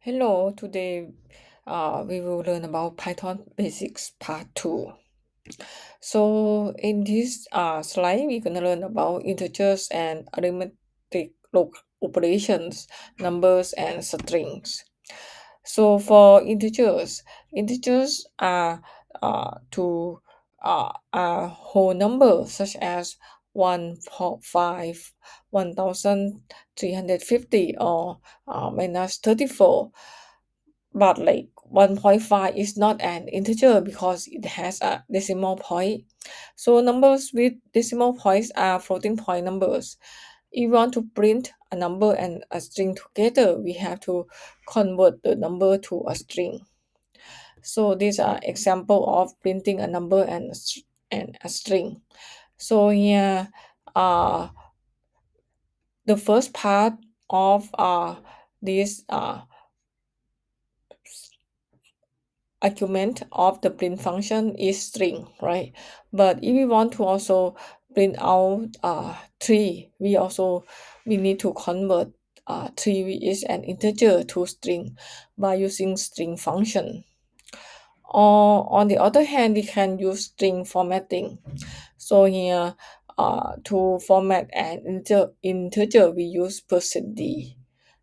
Hello, today we will learn about Python Basics Part 2. So in this slide, we're going to learn about integers and arithmetic operations, numbers and strings. So for integers are a whole number such as 1.5, 1350 or minus 34, but like 1.5 is not an integer because it has a decimal point. So numbers with decimal points are floating point numbers. If you want to print a number and a string together, we have to convert the number to a string. So these are example of printing a number and and a string. So here, uh, the first part of this argument of the print function is string, right? But if we want to also print out three, we need to convert three, which is an integer, to string by using string function. Or on the other hand, we can use string formatting. So here, to format an integer, we use %d.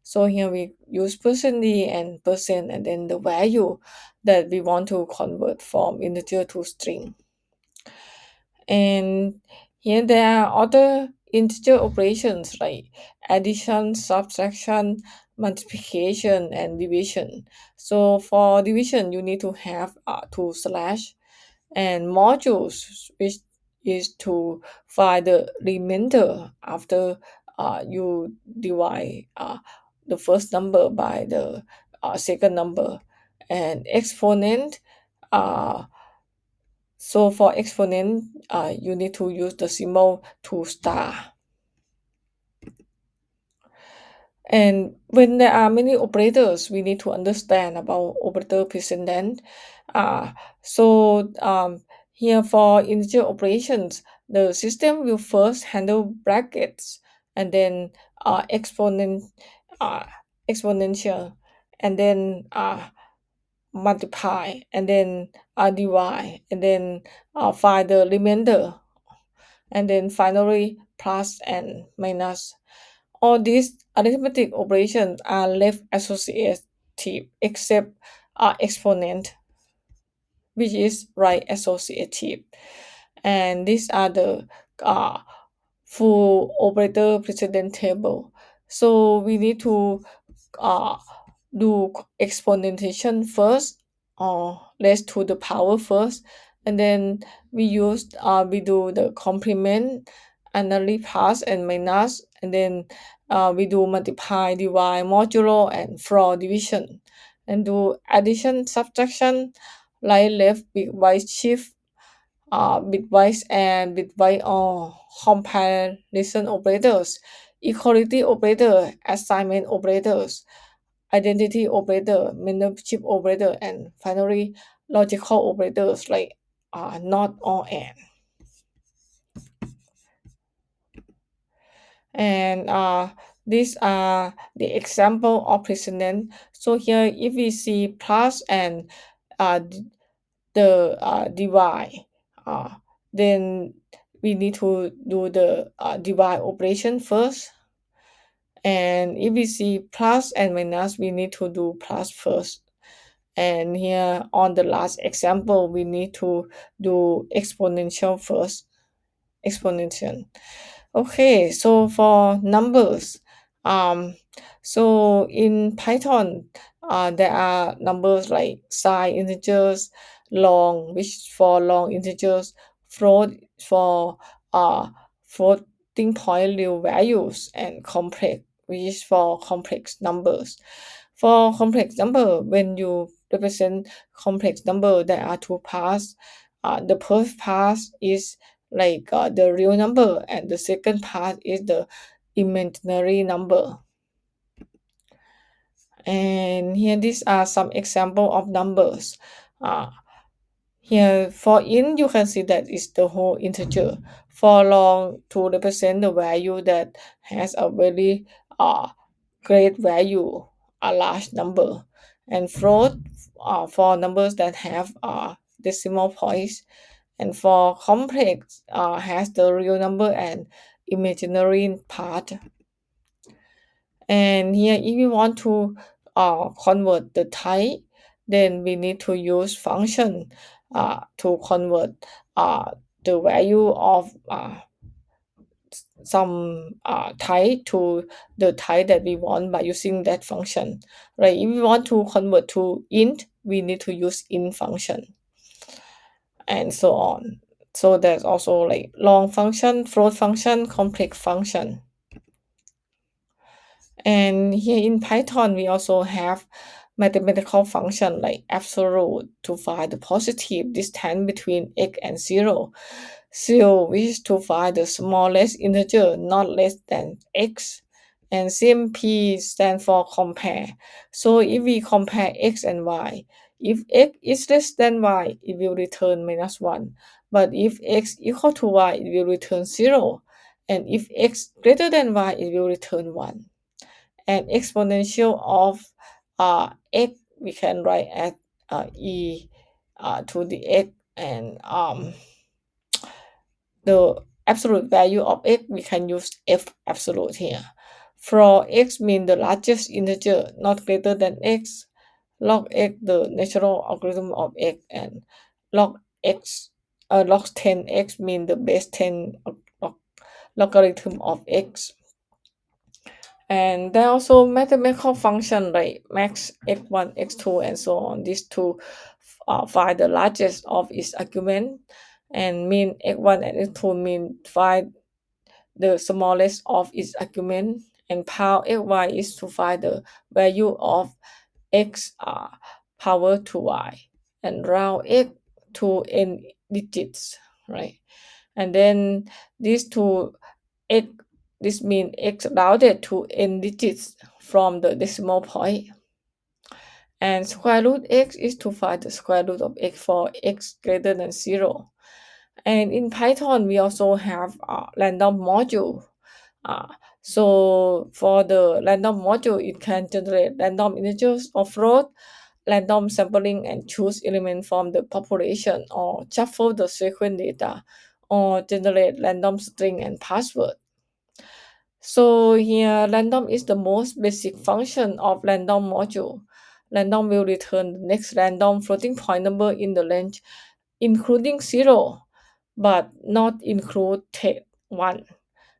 So here we use %d and percent, and then the value that we want to convert from integer to string. And here there are other integer operations like addition, subtraction, multiplication, and division. So for division, you need to have two slash and modules, which is to find the remainder after you divide the first number by the second number, and exponent. So for exponent, you need to use the symbol to star. And when there are many operators, we need to understand about operator precedent. Uh, so here for integer operations, the system will first handle brackets and then exponent, uh, exponential, and then multiply, and then divide, and then find the remainder, and then finally plus and minus. All these arithmetic operations are left associative except exponent, which is right associative. And these are the uh, full operator precedent table. So we need to uh, do exponentiation first, or raise to the power first, and then we do the complement, another plus and minus, and then we do multiply, divide, modulo, and floor division, and do addition, subtraction, right, left, bitwise shift, bitwise and bitwise or comparison operators, equality operator, assignment operators, identity operator, membership operator, and finally logical operators like not or and. And these are the example of precedent. So here, if we see plus and the divide, uh, then we need to do the divide operation first. And if we see plus and minus, we need to do plus first. And here on the last example, we need to do exponential first. Exponential. Okay, so for numbers, um, so in Python, there are numbers like size integers, long, which for long integers, float for uh floating point real values, and complex, which is for complex numbers. For complex number, when you represent complex number, there are two parts. The first part is like the real number, and the second part is the imaginary number. And here these are some example of numbers. Here for int, you can see that is the whole integer. For long, to represent the value that has a very great value, a large number, and float for numbers that have decimal points, and for complex has the real number and imaginary part. And here, if we want to convert the type, then we need to use function to convert uh, the value of some type to the type that we want by using that function, right? If we want to convert to int, we need to use int function, and so on. So there's also like long function, float function, complex function. And here in Python, we also have mathematical function like absolute to find the positive distance between x and 0. 0 which is to find the smallest integer not less than x. And CMP stand for compare. So if we compare x and y, if x is less than y, it will return -1. But if x equal to y, it will return 0. And if x greater than y, it will return 1. And exponential of x we can write as e to the x, and the absolute value of x we can use f absolute here. For x mean the largest integer not greater than x, log x the natural algorithm of x, and log x log 10x mean the base 10 logarithm of x. And there are also mathematical function like max x1, x2, and so on. These two find the largest of its argument, and mean x1 and x2 mean find the smallest of its argument, and power xy is to find the value of x power to y, and round x to n digits, right? And then these two x, this means x rounded to n digits from the decimal point. And square root x is to find the square root of x for x greater than 0. And in Python, we also have random module. Uh, so for the random module, it can generate random integers or float, random sampling, and choose element from the population, or shuffle the sequence data, or generate random string and password. So here, random is the most basic function of random module. Random will return the next random floating point number in the range, including 0, but not include 1.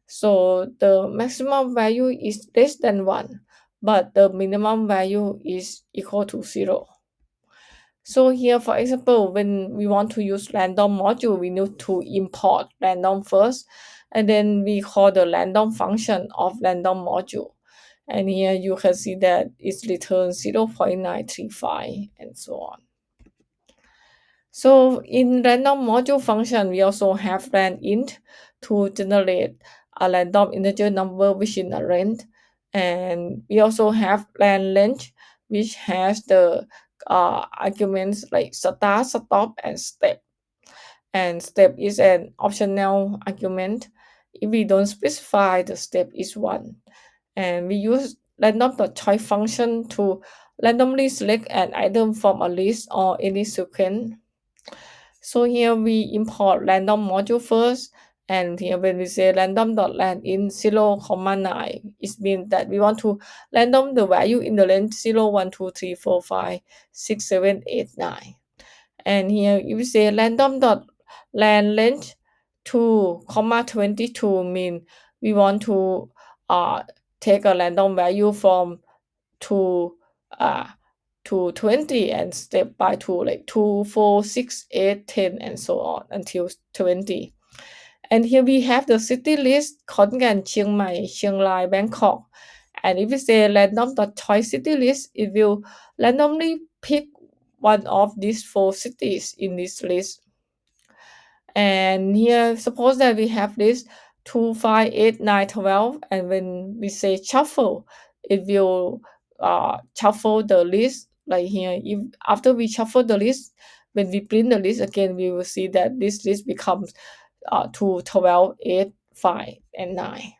So the maximum value is less than 1, but the minimum value is equal to 0. So here, for example, when we want to use random module, we need to import random first, and then we call the random function of random module. And here you can see that it's returned 0.935 and so on. So in random module function, we also have randint to generate a random integer number within a range. And we also have randlength, which has the arguments like start, stop, and step. And step is an optional argument. If we don't specify, the step is 1. And we use random.choice function to randomly select an item from a list or any sequence. So here we import random module first, and here when we say random.land in 0, 9, it means that we want to random the value in the range 0, 1, 2, 3, 4, 5, 6, 7, 8, 9. And here if we say random.land length 2, 22 mean we want to take a random value from 2 uh, to 20 and step by 2 like 2, 4, 6, 8, 10, and so on until 20. And here we have the city list: Khon Kaen, Chiang Mai, Chiang Rai, Bangkok. And if we say random.choice city list, it will randomly pick one of these 4 cities in this list. And here, suppose that we have this 2, 5, 8, 9, 12, and when we say shuffle, it will shuffle the list. Like here, if after we shuffle the list, when we print the list again, we will see that this list becomes 2, 12, 8, 5, and 9.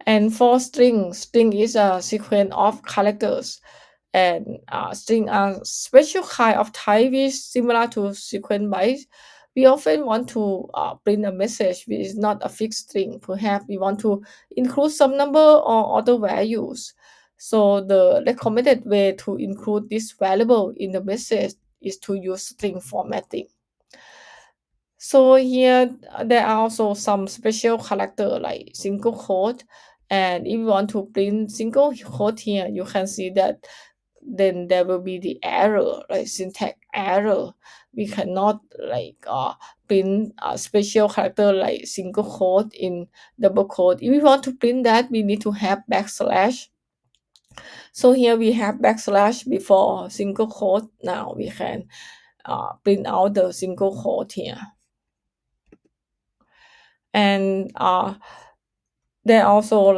And for string is a sequence of characters, and string are special kind of type which similar to sequence bytes. We often want to print a message which is not a fixed string. Perhaps we want to include some number or other values. So the recommended way to include this variable in the message is to use string formatting. So here there are also some special character like single quote, and if you want to print single quote here, you can see that then there will be the error, like syntax error. We cannot print a special character like single quote in double quote. If we want to print that, we need to have backslash. So here we have backslash before single quote. Now we can print out the single quote here. And there are also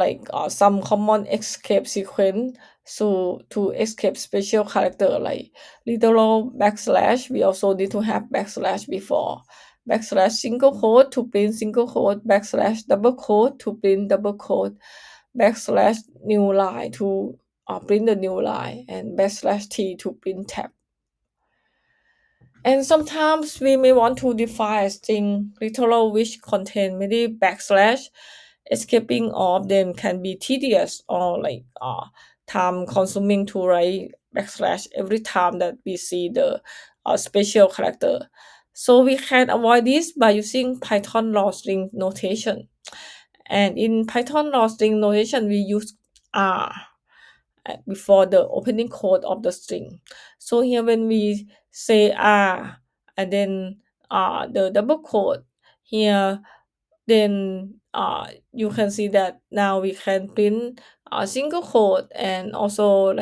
some common escape sequence. So to escape special character like literal backslash, we also need to have backslash before. Backslash single quote to print single quote, backslash double quote to print double quote, backslash new line to print the new line, and backslash t to print tab. And sometimes we may want to define a string literal which contain many backslash. Escaping all of them can be tedious or time consuming to write backslash every time that we see the special character. So we can avoid this by using Python raw string notation. And in Python raw string notation, we use R before the opening code of the string. So here when we say and then the double quote here, then you can see that now we can print a single quote, and also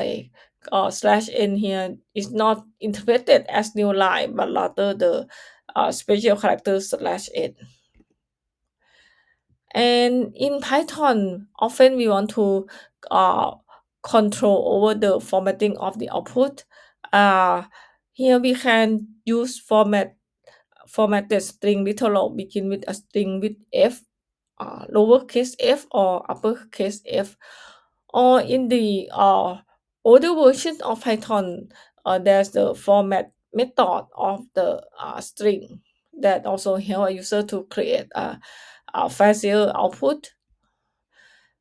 slash n here is not interpreted as new line but rather the special character slash n. And in Python, often we want to uh, control over the formatting of the output. Uh, Here we can use formatted string literal begin with a string with f, lowercase f or uppercase f. Or in the older version of Python, there's the format method of the string that also help a user to create a fancier output.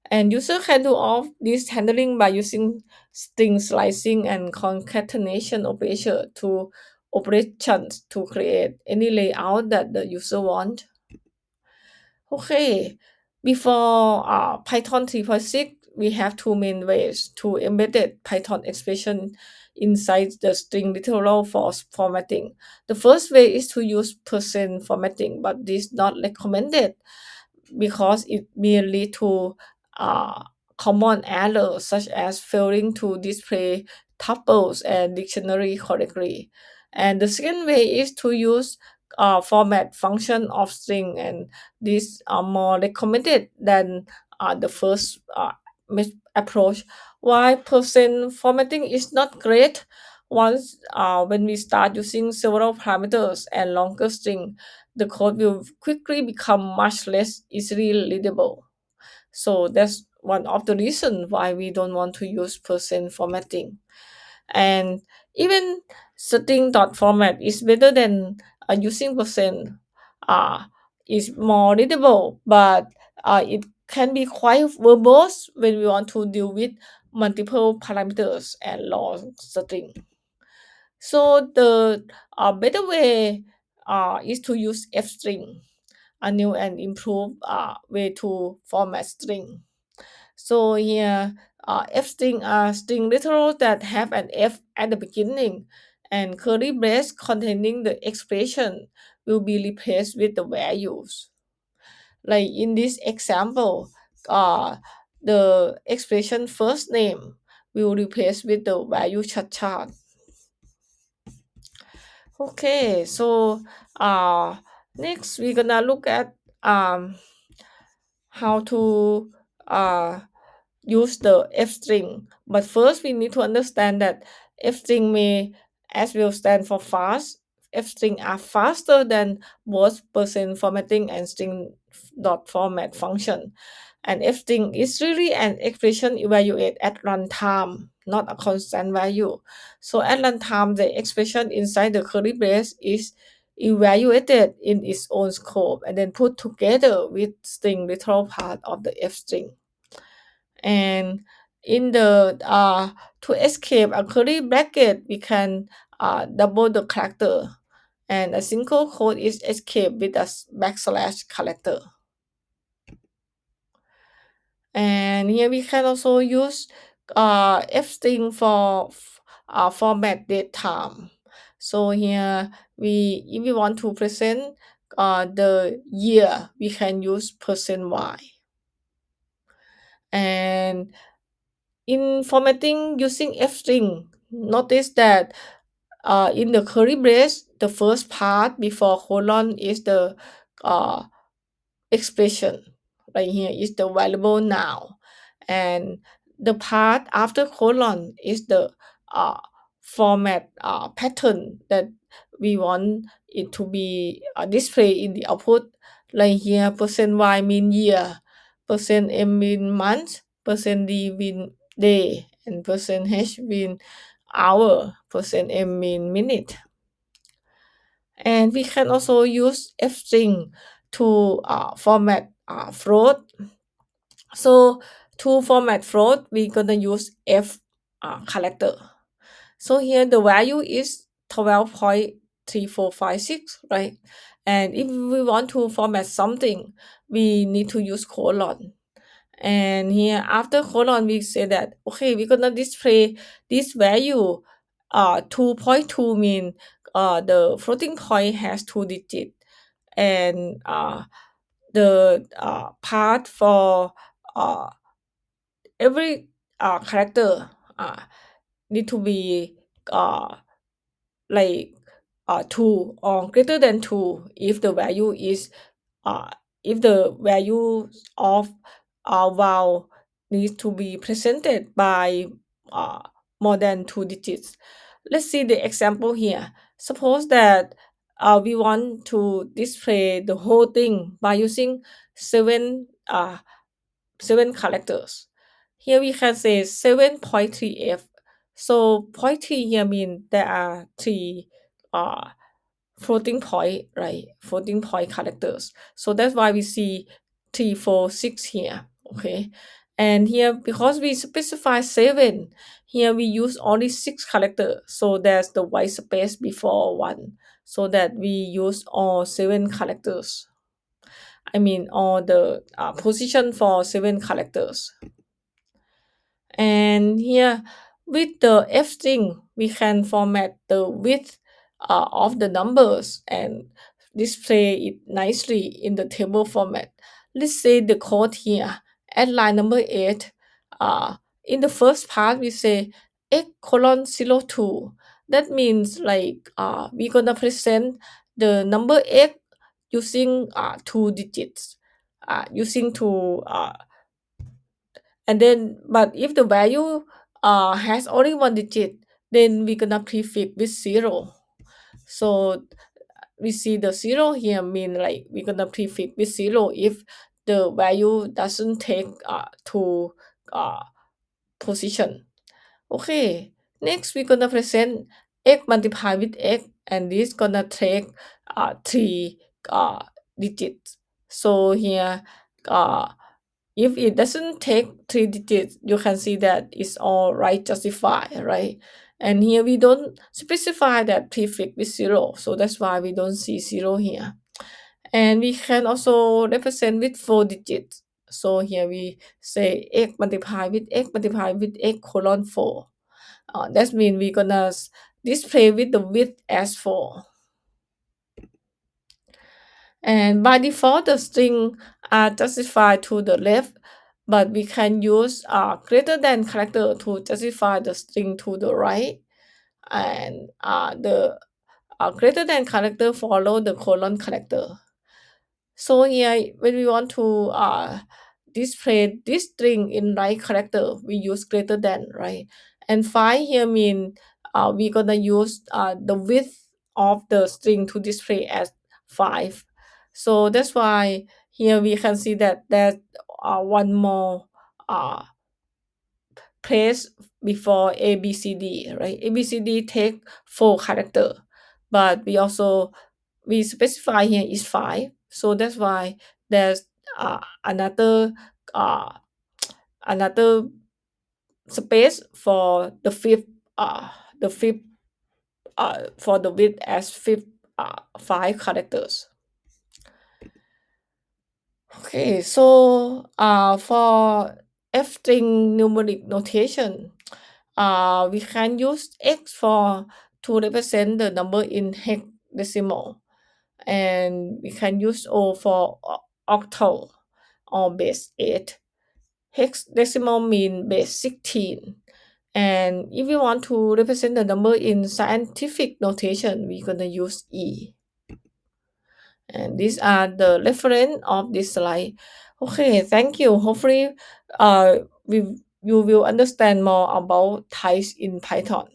And user can do all this handling by using string slicing and concatenation operations to create any layout that the user want. Okay, before Python 3.6, we have two main ways to embedded Python expression inside the string literal for formatting. The first way is to use percent formatting, but this is not recommended because it may lead to uh, common errors such as failing to display tuples and dictionary correctly. And the second way is to use format function of string, and these are more recommended than the first approach. Why percent formatting is not great? Once when we start using several parameters and longer string, the code will quickly become much less easily readable. So that's one of the reasons why we don't want to use percent formatting. And even string dot format is better than using percent. Uh, is more readable, but it can be quite verbose when we want to deal with multiple parameters and long string. So the better way is to use f string, a new and improved way to format string. So here, f string are string literals that have an f at the beginning, and curly brace containing the expression will be replaced with the values. Like in this example, the expression first name will replace with the value chat. Okay, so uh, next we're gonna look at how to use the f string. But first, we need to understand that f string may as well stand for fast. F string are faster than both percent formatting and string dot format function. And f string is really an expression evaluated at runtime, not a constant value. So at runtime, the expression inside the curly brace is evaluated in its own scope and then put together with string literal part of the f string. And in the to escape a curly bracket, we can double the character, and a single code is escape with a backslash character. And here we can also use f string for format date time. So here if we want to present the year, we can use %y. And in formatting using f string, notice that in the curly brace, the first part before colon is the uh, expression. Right here is the variable now, and the part after colon is the uh, format pattern that we want it to be displayed in the output. Like here, %y mean year, %m mean month, %d mean day, and %h mean hour, %m mean minute. And we can also use f string to format float. So to format float, we're gonna use f character. So here the value is 12.3456, right? And if we want to format something, we need to use colon. And here after colon, we say that okay, we're gonna display this value. 2.2 mean the floating point has 2 digits, and the part for uh, every character need to be uh, like 2 or greater than 2 if the value is uh, if the value of vowel needs to be presented by uh, more than 2 digits. Let's see the example here. Suppose that we want to display the whole thing by using seven characters. Here we can say 7.3f. So point 3 here mean there are three uh, floating point, right? Floating point characters. So that's why we see 3, 4, 6 here. Okay. And here, because we specify 7, here we use only 6 characters. So there's the white space before 1. So that we use all 7 characters. I mean, all the position for 7 characters. And here, with the f string, we can format the width of the numbers and display it nicely in the table format. Let's say the code here at line number 8. In the first part, we say x colon 02. That means like we're gonna present the number x using 2 digits, using two and then but if the value has only 1 digit, then we're gonna prefix with 0. So we see the 0 here mean like we're gonna prefix with 0 if the value doesn't take two uh, position. Okay, next we're gonna present x multiplied with x, and this gonna take 3 uh, digits. So here uh, if it doesn't take 3 digits, you can see that it's all right justified, right? And here we don't specify that prefix with 0, so that's why we don't see 0 here. And we can also represent with 4 digits. So here we say x multiplied with x multiplied with x colon 4. That means we're gonna display with the width as 4. And by default, the string are justified to the left, but we can use greater than character to justify the string to the right. And the greater than character follow the colon character. So here, when we want to display this string in right character, we use greater than, right? And 5 here mean we're gonna use the width of the string to display as 5. So that's why here we can see that there's one more uh, place before ABCD, right? ABCD take 4 character, but we specify here is 5, so that's why there's another uh, another space for the fifth for the width as fifth 5 characters. Okay, so for F-string numeric notation, we can use X for to represent the number in hexadecimal, and we can use O for octal or base 8. Hexadecimal mean base 16. And if you want to represent the number in scientific notation, we're gonna use E. And these are the reference of this slide. Okay, thank you. Hopefully, uh, we you will understand more about types in Python.